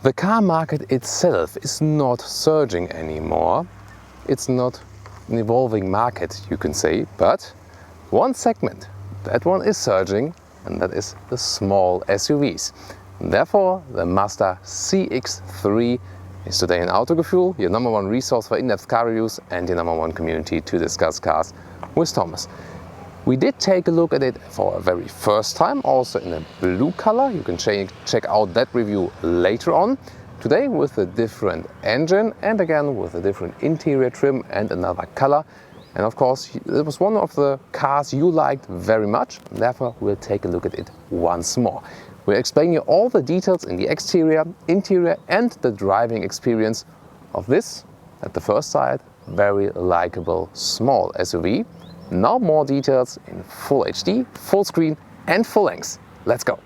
The car market itself is not surging anymore. It's not an evolving market, you can say, but one segment, that one is surging, and that is the small SUVs. And therefore, the Mazda CX-3 is today in Autogefühl, your #1 resource for in-depth car reviews and your #1 community to discuss cars with Thomas. We did take a look at it for a very first time, also in a blue color. You can check out that review later on. Today with a different engine and again with a different interior trim and another color. And of course, it was one of the cars you liked very much. Therefore, we'll take a look at it once more. We'll explain you all the details in the exterior, interior and the driving experience of this, at the first sight, very likable small SUV. Now more details in full HD, full screen and full length. Let's go!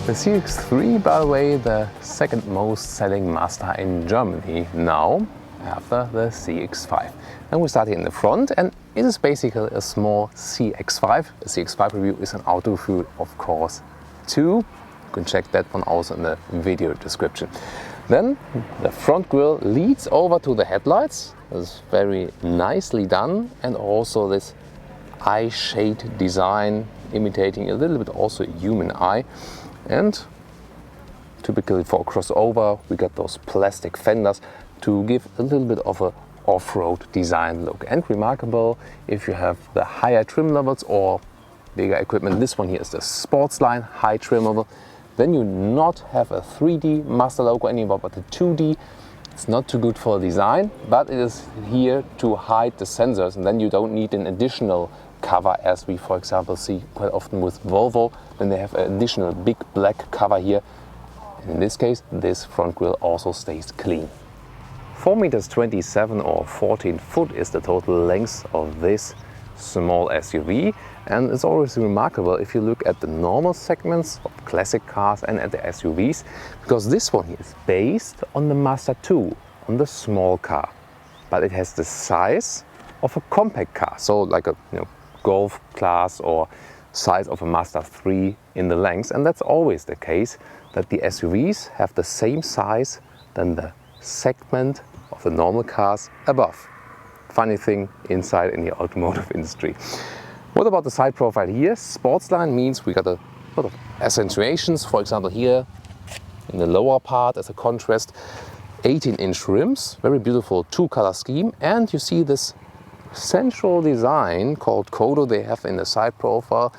The CX-3, by the way, the second most selling Mazda in Germany now, after the CX-5. And we start here in the front, and it is basically a small CX-5. The CX-5 review is an Autogefühl, of course, too. You can check that one also in the video description. Then the front grille leads over to the headlights. It's very nicely done, and also this eye shade design, imitating a little bit also a human eye. And typically for a crossover, we got those plastic fenders to give a little bit of a off-road design look. And remarkable, if you have the higher trim levels or bigger equipment, this one here is the Sportsline high trim level, then you not have a 3D Mazda logo anymore, but a 2D. It's not too good for design, but it is here to hide the sensors, and then you don't need an additional cover, as we for example see quite often with Volvo. Then they have an additional big black cover here. And in this case, this front grille also stays clean. 4.27 meters or 14 foot is the total length of this small SUV, and it's always remarkable if you look at the normal segments of classic cars and at the SUVs, because this one here is based on the Mazda 2, on the small car, but it has the size of a compact car, so like a Golf class or size of a Mazda 3 in the length. And that's always the case, that the SUVs have the same size than the segment of the normal cars above. Funny thing inside in the automotive industry. What about the side profile here? Sportsline means we got a lot of accentuations. For example, here in the lower part as a contrast, 18-inch rims, very beautiful two-color scheme, and you see this central design called Kodo they have in the side profile,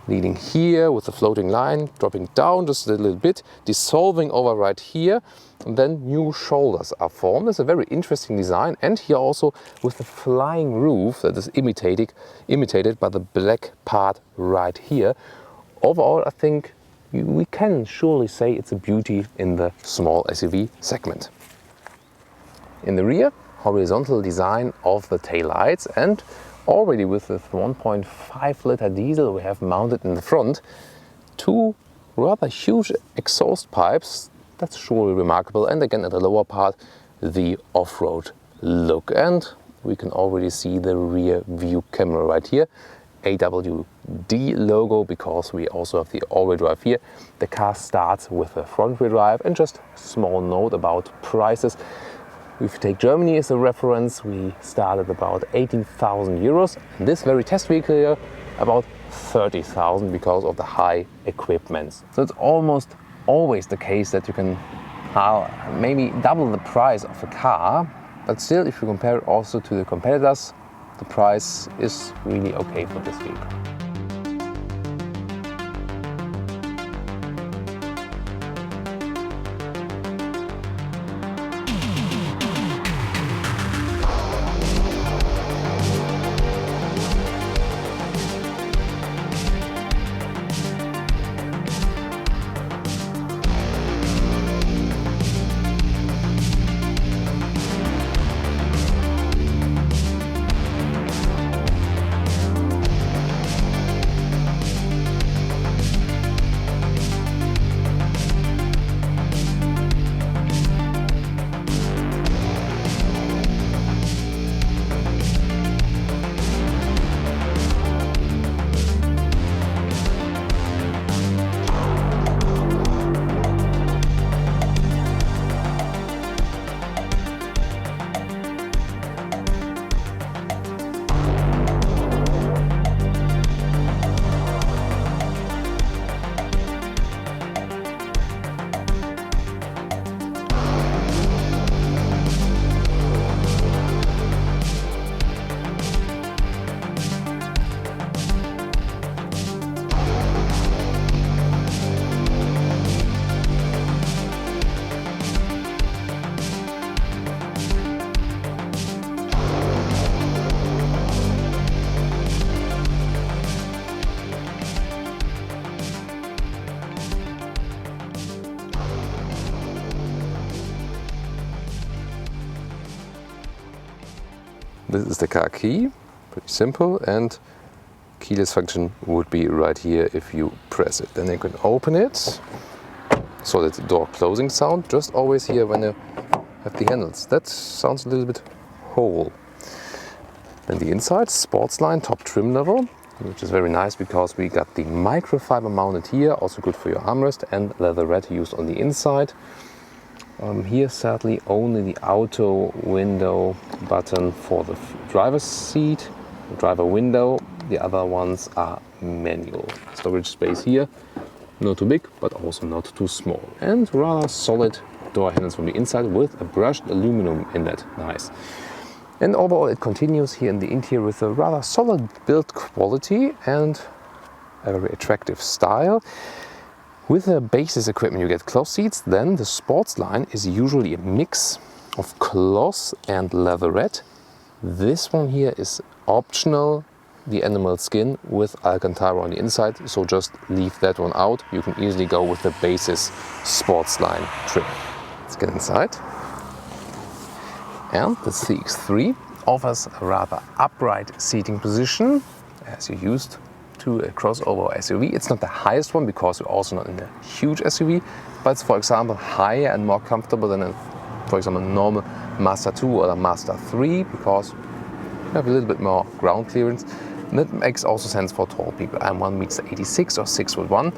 leading here with the floating line, dropping down just a little bit, dissolving over right here, and then new shoulders are formed. It's a very interesting design, and here also with the flying roof that is imitated by the black part right here. Overall, I think we can surely say it's a beauty in the small SUV segment. In the rear, horizontal design of the taillights, and already with the 1.5 liter diesel we have mounted in the front, two rather huge exhaust pipes. That's surely remarkable. And again at the lower part, the off-road look. And we can already see the rear view camera right here. AWD logo, because we also have the all-wheel drive here. The car starts with a front-wheel drive. And just a small note about prices. If you take Germany as a reference, we start at about 18,000 euros. And this very test vehicle here, about 30,000 because of the high equipment. So it's almost always the case that you can maybe double the price of a car, but still, if you compare it also to the competitors, the price is really okay for this vehicle. This is the car key, pretty simple, and keyless function would be right here if you press it. Then you can open it, so that the door closing sound, just always here when you have the handles. That sounds a little bit whole. Then the inside, Sportsline top trim level, which is very nice because we got the microfiber mounted here, also good for your armrest, and leatherette used on the inside. Here sadly only the auto window button for the driver's seat, driver window. The other ones are manual. Storage space here, not too big but also not too small. And rather solid door handles from the inside with a brushed aluminum inlet. Nice. And overall it continues here in the interior with a rather solid build quality and a very attractive style. With the basis equipment you get cloth seats, then the Sportsline is usually a mix of cloth and leatherette. This one here is optional, the animal skin with Alcantara on the inside, so just leave that one out. You can easily go with the basis Sportsline trim. Let's get inside. And the CX-3 offers a rather upright seating position, as you used to a crossover SUV. It's not the highest one because we're also not in a huge SUV, but it's, for example, higher and more comfortable than a, for example, a normal Mazda 2 or a Mazda 3 because you have a little bit more ground clearance. And that makes also sense for tall people. I'm 1m86 or 6'1",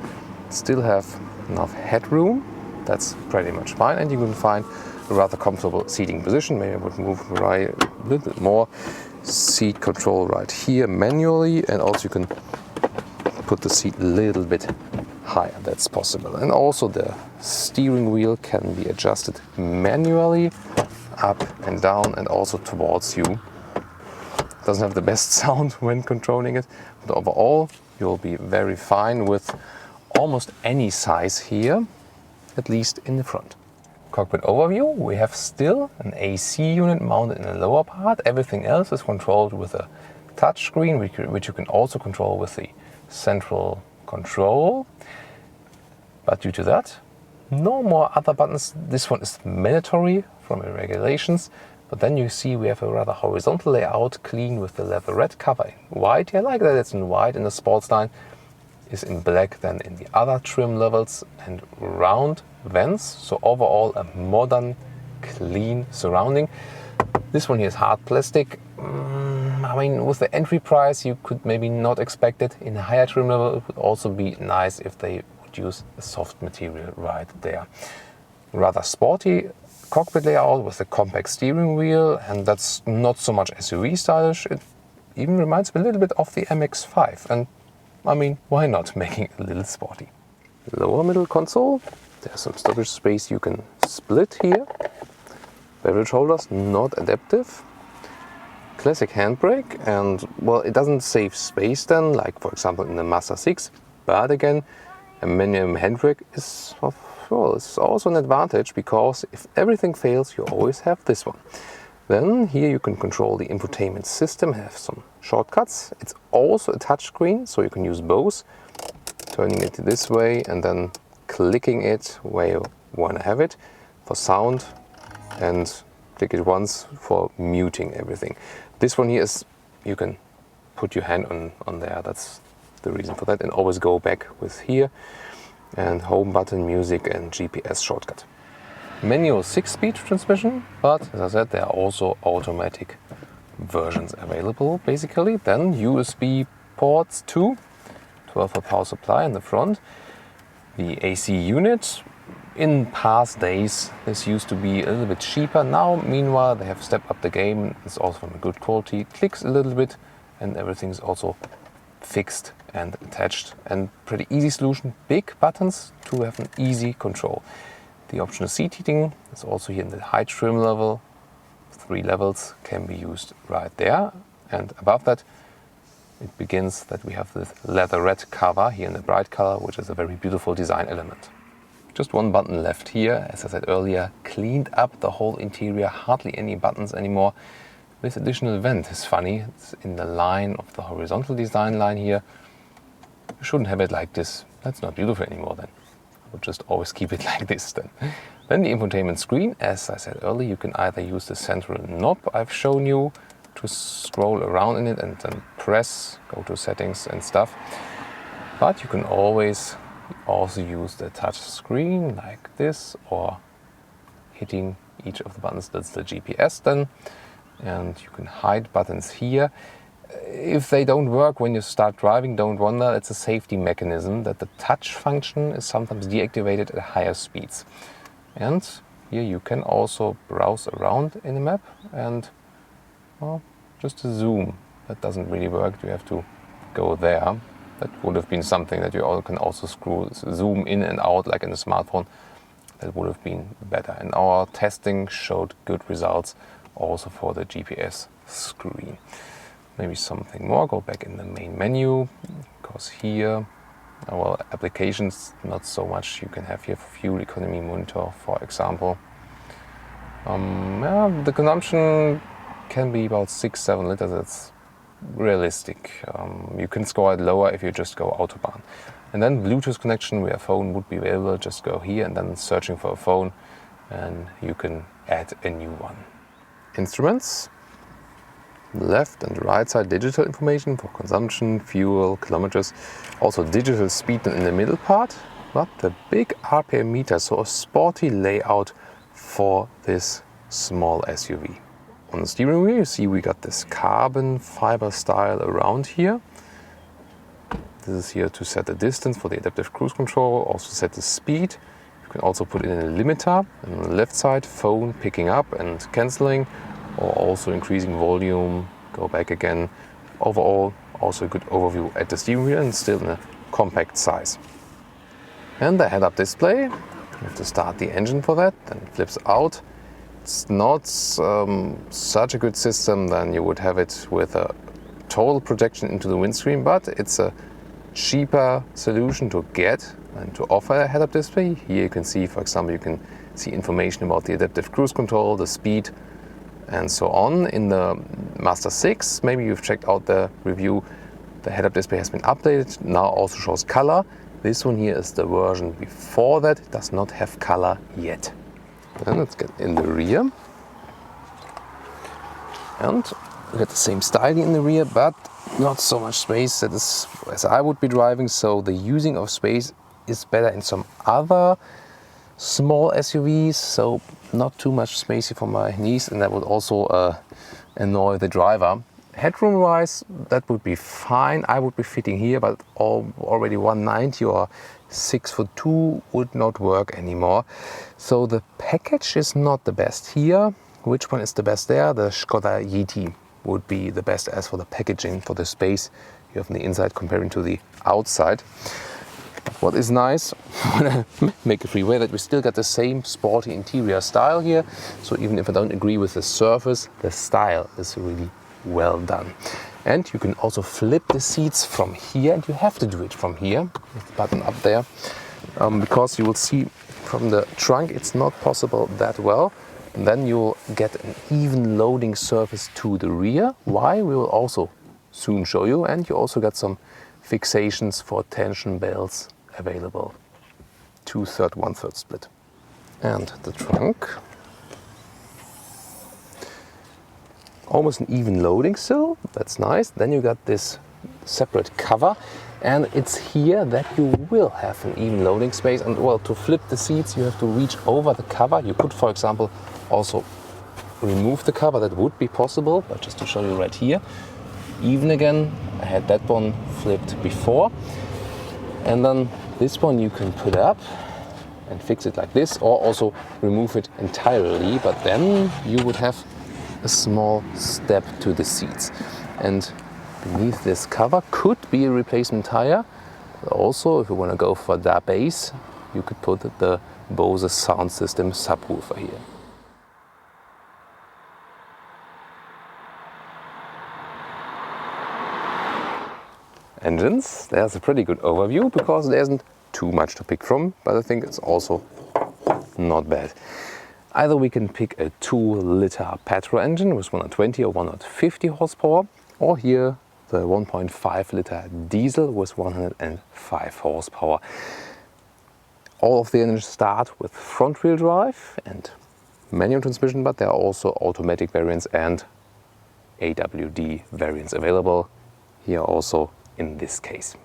still have enough headroom. That's pretty much fine, and you can find a rather comfortable seating position. Maybe I would move right a little bit more. Seat control right here manually, and also you can put the seat a little bit higher, that's possible. And also the steering wheel can be adjusted manually, up and down, and also towards you. Doesn't have the best sound when controlling it, but overall you'll be very fine with almost any size here, at least in the front. Cockpit overview, we have still an AC unit mounted in the lower part. Everything else is controlled with a touch screen, which you can also control with the central control. But due to that, no more other buttons. This one is mandatory from the regulations. But then you see we have a rather horizontal layout, clean with the leatherette cover in white. I like that it's in white, and the Sportsline is in black than in the other trim levels, and round vents. So overall a modern, clean surrounding. This one here is hard plastic. I mean, with the entry price you could maybe not expect it. In a higher trim level it would also be nice if they would use a soft material right there. Rather sporty cockpit layout with a compact steering wheel, and that's not so much SUV stylish. It even reminds me a little bit of the MX-5, and I mean, why not making it a little sporty? Lower middle console, there's some storage space you can split here. Beverage holders, not adaptive. Classic handbrake, and well, it doesn't save space then, like for example in the Mazda 6, but again, a manual handbrake is it's also an advantage, because if everything fails, you always have this one. Then here you can control the infotainment system, have some shortcuts. It's also a touchscreen, so you can use both, turning it this way and then clicking it where you want to have it for sound, and click it once for muting everything. This one here is, you can put your hand on there, that's the reason for that, and always go back with here, and home button, music and GPS shortcut. Manual 6-speed transmission, but as I said, there are also automatic versions available basically. Then USB ports too, 12-volt power supply in the front. The AC unit, in past days this used to be a little bit cheaper. Now meanwhile they have stepped up the game, it's also from a good quality, clicks a little bit and everything is also fixed and attached, and pretty easy solution. Big buttons to have an easy control. The optional seat heating is also here in the high trim level. 3 levels can be used right there, and above that it begins that we have this leatherette cover here in the bright color, which is a very beautiful design element. Just one button left here, as I said earlier, cleaned up the whole interior, hardly any buttons anymore. This additional vent is funny, it's in the line of the horizontal design line here. You shouldn't have it like this, that's not beautiful anymore then. I would just always keep it like this then. Then the infotainment screen, as I said earlier, you can either use the central knob I've shown you to scroll around in it and then press, go to settings and stuff. But you can always also use the touch screen like this, or hitting each of the buttons, that's the GPS then. And you can hide buttons here. If they don't work when you start driving, don't wonder, it's a safety mechanism that the touch function is sometimes deactivated at higher speeds. And here you can also browse around in the map and, well, just a zoom. That doesn't really work, you have to go there. That would have been something that you can also zoom in and out like in a smartphone. That would have been better. And our testing showed good results also for the GPS screen. Maybe something more, go back in the main menu, because here, well, applications, not so much. You can have here fuel economy monitor, for example. The consumption can be about 6-7 liters, that's realistic. You can score it lower if you just go Autobahn. And then Bluetooth connection, where a phone would be available, just go here and then searching for a phone, and you can add a new one. Instruments, left and right side digital information for consumption, fuel, kilometers, also digital speed in the middle part, but the big RPM meter, so a sporty layout for this small SUV. On the steering wheel you see we got this carbon fiber style around here. This is here to set the distance for the adaptive cruise control, also set the speed. You can also put in a limiter, and on the left side phone picking up and cancelling, or also increasing volume, go back again. Overall, also a good overview at the steering wheel and still in a compact size. And the head-up display, you have to start the engine for that, then it flips out. It's not such a good system than you would have it with a total projection into the windscreen, but it's a cheaper solution to get and to offer a head-up display. Here you can see, for example, you can see information about the adaptive cruise control, the speed, and so on. In the Mazda 6, maybe you've checked out the review, the head-up display has been updated, now also shows color. This one here is the version before that, it does not have color yet. Then let's get in the rear. And we got the same styling in the rear, but not so much space that is as I would be driving, so the using of space is better in some other small SUVs, so not too much space here for my knees, and that would also annoy the driver. Headroom wise, that would be fine. I would be fitting here, but already 190 or 6'2" would not work anymore. So the package is not the best here. Which one is the best there? The Skoda Yeti would be the best as for the packaging, for the space you have on the inside comparing to the outside. What is nice when I make a freeway, that we still get the same sporty interior style here. So even if I don't agree with the surface, the style is really well done. And you can also flip the seats from here, and you have to do it from here with the button up there, because you will see from the trunk it's not possible that well. And then you'll get an even loading surface to the rear. Why? We will also soon show you. And you also get some fixations for tension belts available. 2/3, 1/3 split. And the trunk. Almost an even loading still, that's nice. Then you got this separate cover, and it's here that you will have an even loading space. And well, to flip the seats you have to reach over the cover. You could, for example, also remove the cover, that would be possible, but just to show you right here. Even again, I had that one flipped before. And then this one you can put up and fix it like this, or also remove it entirely, but then you would have a small step to the seats. And beneath this cover could be a replacement tire. Also, if you want to go for that bass, you could put the Bose sound system subwoofer here. Engines, there's a pretty good overview because there isn't too much to pick from, but I think it's also not bad. Either we can pick a 2-liter petrol engine with 120 or 150 horsepower, or here the 1.5-liter diesel with 105 horsepower. All of the engines start with front-wheel drive and manual transmission, but there are also automatic variants and AWD variants available here also in this case.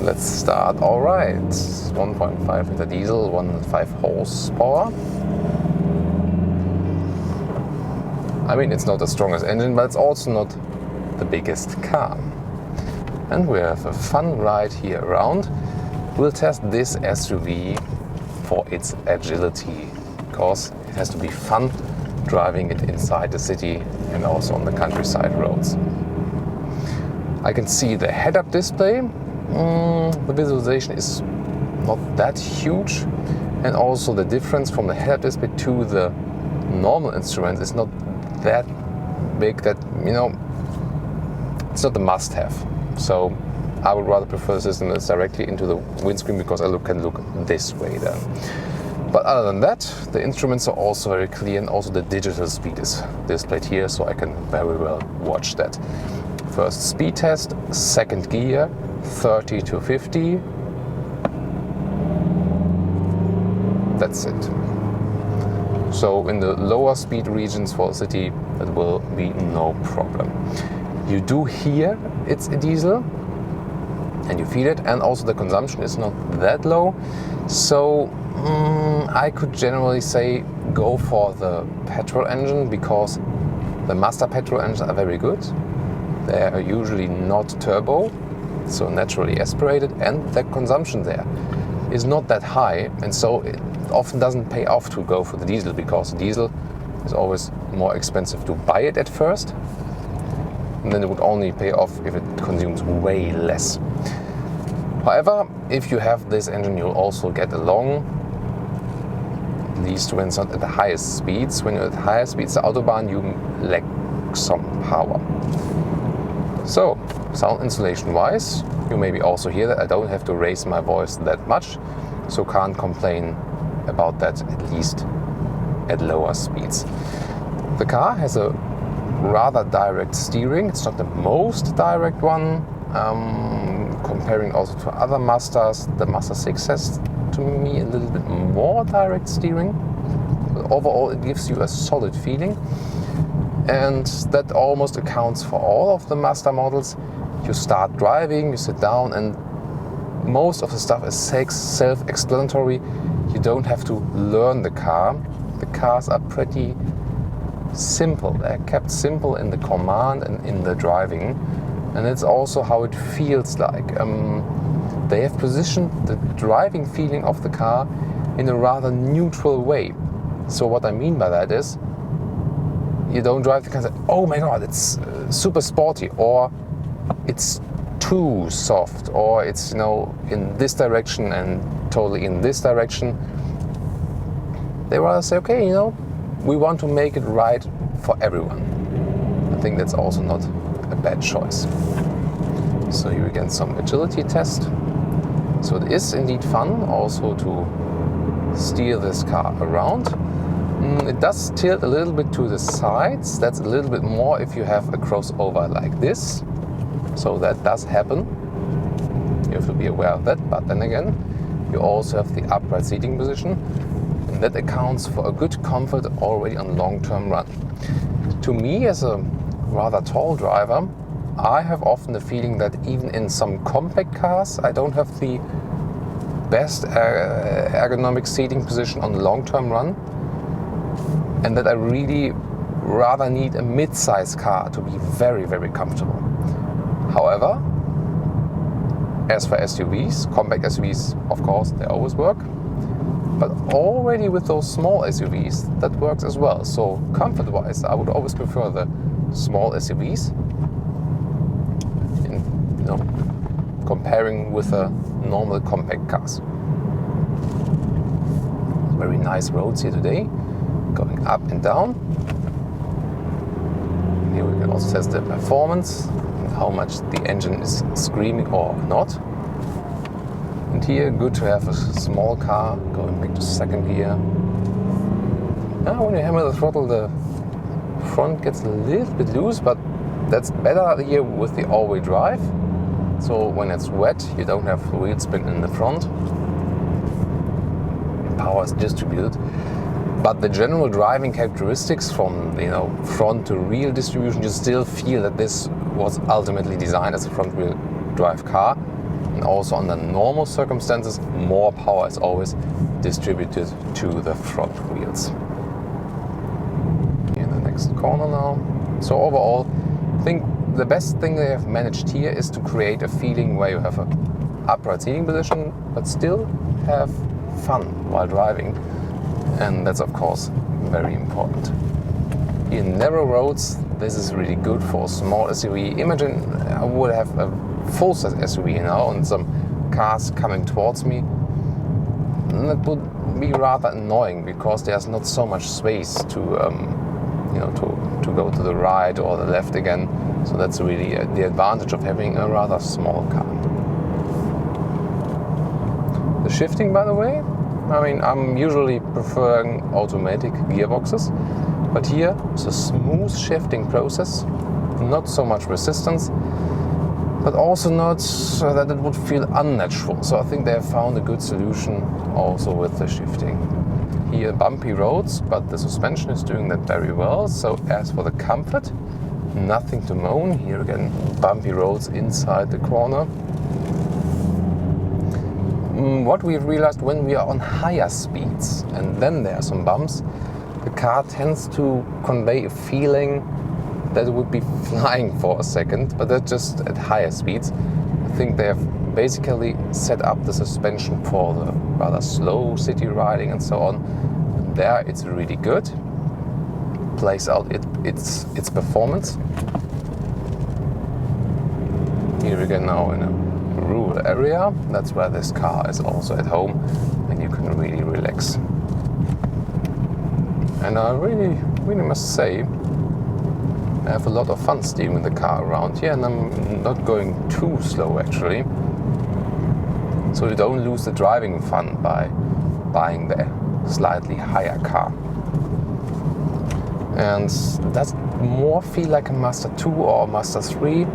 Let's start. All right, 1.5-liter diesel, 105 horsepower. I mean, it's not the strongest engine, but it's also not the biggest car. And we have a fun ride here around. We'll test this SUV for its agility, because it has to be fun driving it inside the city and also on the countryside roads. I can see the head-up display. The visualization is not that huge, and also the difference from the head-up display to the normal instruments is not that big that, you know, it's not a must-have. So I would rather prefer the system that's directly into the windscreen, because I can look this way then. But other than that, the instruments are also very clear, and also the digital speed is displayed here, so I can very well watch that. First speed test, second gear, 30 to 50. That's it. So in the lower speed regions for the city, that will be no problem. You do hear it's a diesel, and you feel it, and also the consumption is not that low. So I could generally say go for the petrol engine, because the Mazda petrol engines are very good. They are usually not turbo, so naturally aspirated, and the consumption there is not that high, and so it often doesn't pay off to go for the diesel, because diesel is always more expensive to buy it at first, and then it would only pay off if it consumes way less. However, if you have this engine, you'll also get along, at least when it's not at the highest speeds. When you're at higher speeds, the Autobahn, you lack some power. So, sound insulation wise, you maybe also hear that I don't have to raise my voice that much, so can't complain about that, at least at lower speeds. The car has a rather direct steering. It's not the most direct one, comparing also to other Mazdas. The Mazda CX has, to me, a little bit more direct steering. But overall, it gives you a solid feeling. And that almost accounts for all of the Mazda models. You start driving, you sit down, and most of the stuff is self-explanatory. You don't have to learn the car. The cars are pretty simple. They're kept simple in the command and in the driving, and it's also how it feels like. They have positioned the driving feeling of the car in a rather neutral way. So what I mean by that is, you don't drive the car and say, oh my god, it's super sporty, or it's too soft, or it's, you know, in this direction and totally in this direction. They rather say, okay, you know, we want to make it right for everyone. I think that's also not a bad choice. So here again, some agility test. So it is indeed fun also to steer this car around. It does tilt a little bit to the sides. That's a little bit more if you have a crossover like this. So that does happen. You have to be aware of that. But then again, you also have the upright seating position. And that accounts for a good comfort already on long-term run. To me, as a rather tall driver, I have often the feeling that even in some compact cars, I don't have the best ergonomic seating position on the long-term run, and that I really rather need a mid-size car to be very, very comfortable. However, as for SUVs, compact SUVs, of course, they always work, but already with those small SUVs, that works as well. So comfort-wise, I would always prefer the small SUVs, you know, comparing with the normal compact cars. Very nice roads here today, going up and down. Here we can also test the performance and how much the engine is screaming or not. And here, good to have a small car going back to second gear. Now, when you hammer the throttle, the front gets a little bit loose, but that's better here with the all-wheel drive. So when it's wet, you don't have wheel spin in the front. Power is distributed. But the general driving characteristics from, you know, front to rear distribution, you still feel that this was ultimately designed as a front-wheel drive car. And also under normal circumstances, more power is always distributed to the front wheels. In the next corner now. So overall, I think the best thing they have managed here is to create a feeling where you have an upright seating position, but still have fun while driving. And that's of course very important. In narrow roads, this is really good for a small SUV. Imagine I would have a full-size SUV now and some cars coming towards me. And that would be rather annoying because there's not so much space to, you know, to go to the right or the left again. So that's really the advantage of having a rather small car. The shifting, by the way, I mean, I'm usually preferring automatic gearboxes, but here it's a smooth shifting process, not so much resistance, but also not so that it would feel unnatural. So I think they have found a good solution also with the shifting. Here bumpy roads, but the suspension is doing that very well. So as for the comfort, nothing to moan. Here again, bumpy roads inside the corner. What we've realized when we are on higher speeds and then there are some bumps, the car tends to convey a feeling that it would be flying for a second, but that's just at higher speeds. I think they have basically set up the suspension for the rather slow city riding and so on. There it's really good. Plays out its performance. Here we go now in a rural area. That's where this car is also at home and you can really relax. And I really must say, I have a lot of fun steering the car around here, and I'm not going too slow actually. So you don't lose the driving fun by buying the slightly higher car. And does more feel like a Mazda 2 or a Mazda 3?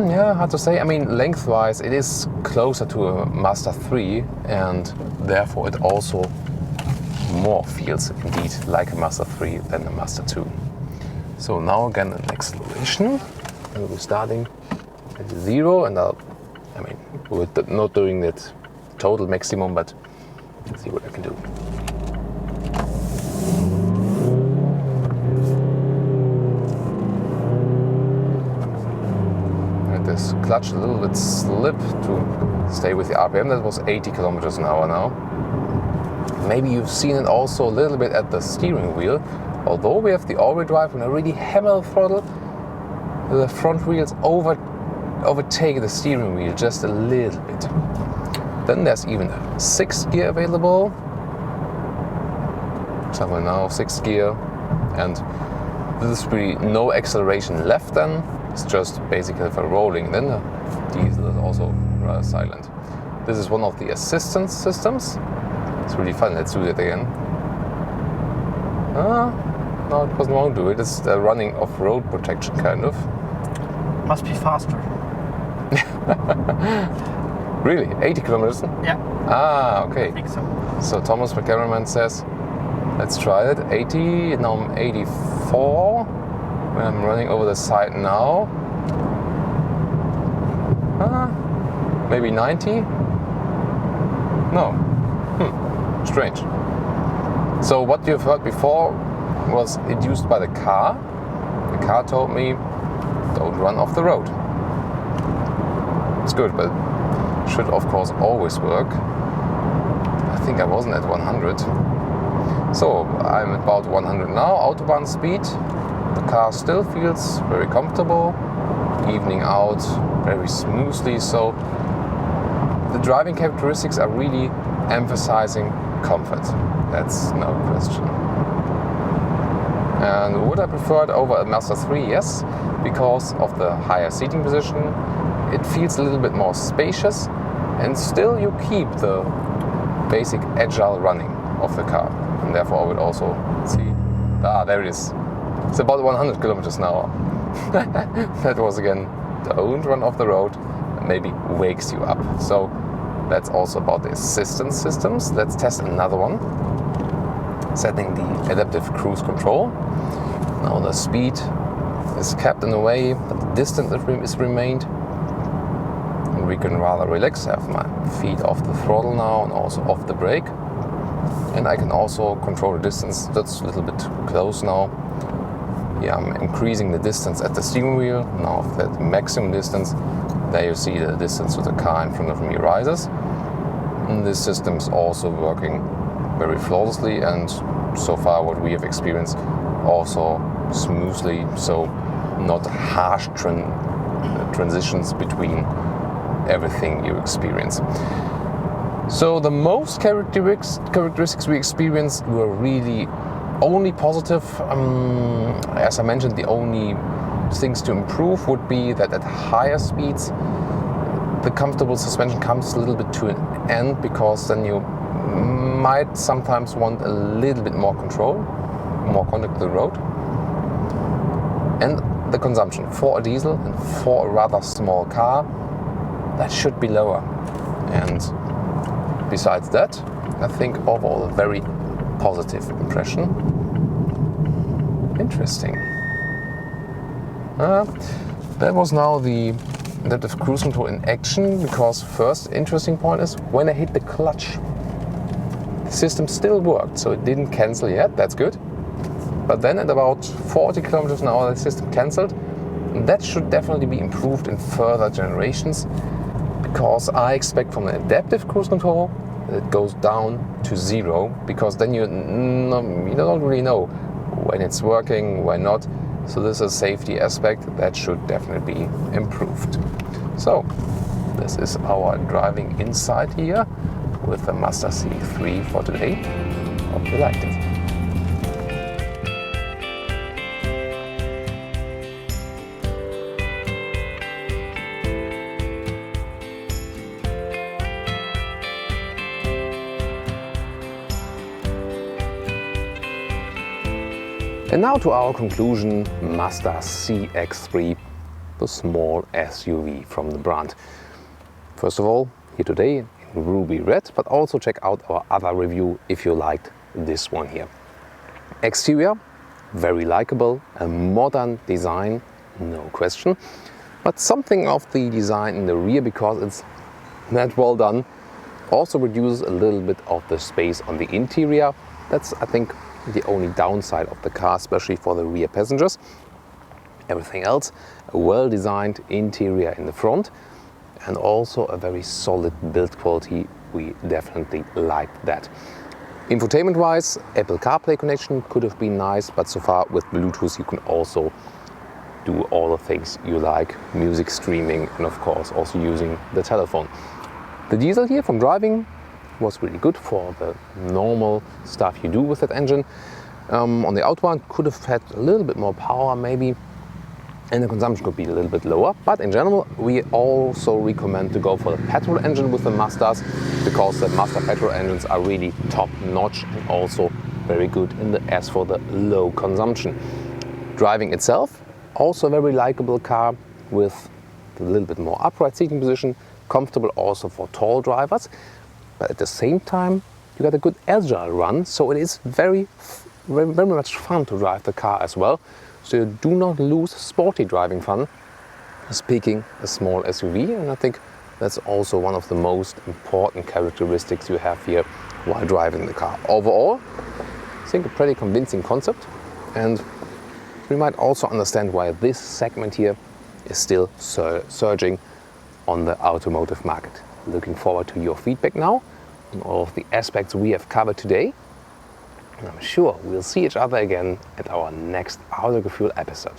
Yeah, hard to say. I mean, lengthwise it is closer to a Mazda 3, and therefore it also more feels indeed like a Mazda 3 than a Mazda 2. So now again an acceleration. We'll be starting at 0, and we're not doing it total maximum, but let's see what I can do. clutch a little bit slip to stay with the RPM. That was 80 kilometers an hour now. Maybe you've seen it also a little bit at the steering wheel. Although we have the all-wheel drive, when I really hammer the throttle, the front wheels overtake the steering wheel just a little bit. Then there's even a 6th gear available. Somewhere now, 6th gear. And this is really no acceleration left then. It's just basically for rolling. Then the diesel is also rather silent. This is one of the assistance systems. It's really fun. Let's do that again. No, it won't do it. It's the running off-road protection kind of. Must be faster. Really? 80 kilometers? Yeah. Ah, okay. I think so. So Thomas, my cameraman, says, let's try it. 80, now I'm 84. When I'm running over the side now. Maybe 90? No. Strange. So what you've heard before was induced by the car. The car told me, don't run off the road. It's good, but should of course always work. I think I wasn't at 100. So I'm about 100 now, Autobahn speed. The car still feels very comfortable, evening out very smoothly. So the driving characteristics are really emphasizing comfort. That's no question. And would I prefer it over a Mazda 3? Yes, because of the higher seating position. It feels a little bit more spacious, and still you keep the basic agile running of the car. And therefore I would also see, there it is. It's about 100 kilometers an hour. That was again, don't run off the road, maybe wakes you up. So that's also about the assistance systems. Let's test another one. Setting the adaptive cruise control. Now the speed is kept in a way, but the distance is remained. And we can rather relax, have my feet off the throttle now and also off the brake. And I can also control the distance. That's a little bit close now. Yeah, I'm increasing the distance at the steering wheel. Now that maximum distance, there you see the distance to the car in front of me rises. And this system is also working very flawlessly, and so far what we have experienced also smoothly, so not harsh transitions between everything you experience. So the most characteristics we experienced were really only positive. As I mentioned, the only things to improve would be that at higher speeds the comfortable suspension comes a little bit to an end, because then you might sometimes want a little bit more control, more contact with the road. And the consumption for a diesel and for a rather small car, that should be lower. And besides that, I think overall a very positive impression. Interesting. That was now the adaptive cruise control in action, because first interesting point is when I hit the clutch, the system still worked, so it didn't cancel yet. That's good. But then at about 40 kilometers an hour, the system cancelled. That should definitely be improved in further generations, because I expect from an adaptive cruise control that it goes down to 0, because then you don't really know when it's working, when not. So this is a safety aspect that should definitely be improved. So this is our driving insight here with the Mazda CX-3 for today. Hope you liked it. And now to our conclusion, Mazda CX-3, the small SUV from the brand. First of all, here today in ruby red, but also check out our other review if you liked this one here. Exterior, very likable, a modern design, no question, but something of the design in the rear, because it's not well done, also reduces a little bit of the space on the interior. That's, I think, the only downside of the car, especially for the rear passengers. everything else. A well-designed interior in the front and also a very solid build quality. We definitely liked that. Infotainment-wise, Apple CarPlay connection could have been nice, but so far with Bluetooth you can also do all the things you like, music streaming and of course also using the telephone. The diesel here from driving was really good for the normal stuff you do with that engine. On the Autobahn could have had a little bit more power maybe, and the consumption could be a little bit lower, but in general we also recommend to go for the petrol engine with the Mazdas, because the Mazda petrol engines are really top notch and also very good as for the low consumption. Driving itself, also a very likable car with a little bit more upright seating position, comfortable also for tall drivers, but at the same time you got a good agile run, so it is very much fun to drive the car as well. So you do not lose sporty driving fun speaking a small SUV, and I think that's also one of the most important characteristics you have here while driving the car. Overall, I think a pretty convincing concept, and we might also understand why this segment here is still surging on the automotive market. Looking forward to your feedback now on all of the aspects we have covered today. And I'm sure we'll see each other again at our next Autogefühl episode.